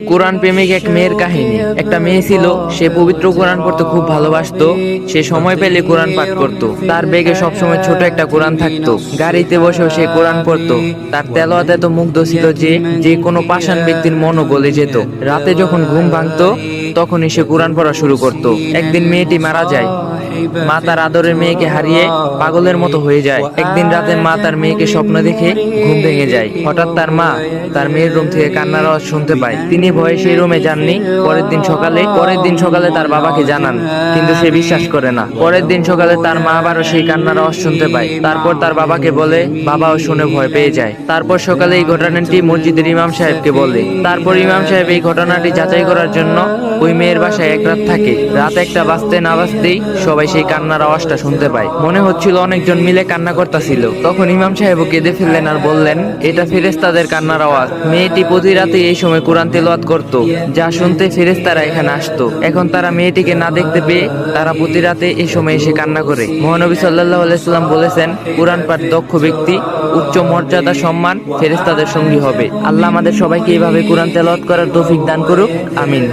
কোরআন প্রেমিক এক মেয়ের কাহিনী। একটা মেয়ে ছিল, সে পবিত্র কোরআন পড়তে খুব ভালোবাসতো। সে সময় পেলে কোরআন পাঠ করত। তার ব্যাগে সবসময় ছোট একটা কোরআন থাকতো। গাড়িতে বসেও সে কোরআন পড়তো। তার তেলাওয়াতে এত মুগ্ধ ছিল যে যে কোনো পাষাণ ব্যক্তির মনও গলে যেত। রাতে যখন ঘুম ভাঙতো তখনই সে কোরআন পড়া শুরু করত। একদিন মেয়েটি মারা যায়। মা তার আদরের মেয়েকে হারিয়ে পাগলের মতো হয়ে যায়। একদিন রাতে মা তার মেয়েকে স্বপ্ন দেখে ঘুম ভেঙে যায়। হঠাৎ তার মা তার মেয়ের রুম থেকে কান্নার আওয়াজ শুনতে পায়। তিনি ভয়ে সেই রুমে যাননি। পরের দিন সকালে তার বাবাকে জানান, কিন্তু সে বিশ্বাস করে না। পরের দিন সকালে তার মা আবারও সেই কান্নার আওয়াজ শুনতে পায়। তারপর তার বাবাকে বলে, বাবাও শুনে ভয় পেয়ে যায়। তারপর সকালে এই ঘটনাটি মসজিদের ইমাম সাহেবকে বলে। তারপর ইমাম সাহেব এই ঘটনাটি যাচাই করার জন্য ওই মেয়ের বাসায় এক রাত থাকে। রাত একটা বাজতে না বাজতেই সবাই সেই কান্নার আওয়াজটা শুনতে পায়। মনে হচ্ছিল অনেকজন মিলে কান্না করতেছিল। তখন ইমাম সাহেব কেঁদে ফেললেন আর বললেন, এটা ফেরেশতাদের কান্নার আওয়াজ। মেয়েটি প্রতি রাতে এই সময় কোরআন তেলাওয়াত করত, যা শুনতে ফেরেশতারা এখানে আসতো। এখন তারা মেয়েটিকে না দেখতে পেয়ে তারা প্রতি রাতে এই সময় এসে কান্না করে। মহানবী সাল্লাল্লাহু আলাইহি সাল্লাম বলেছেন, কোরআন পাঠ দক্ষ ব্যক্তি উচ্চ মর্যাদা সম্মান ফেরেশতাদের সঙ্গী হবে। আল্লাহ আমাদের সবাইকে এইভাবে কোরআন তেলাওয়াত করার তৌফিক দান করুক। আমিন।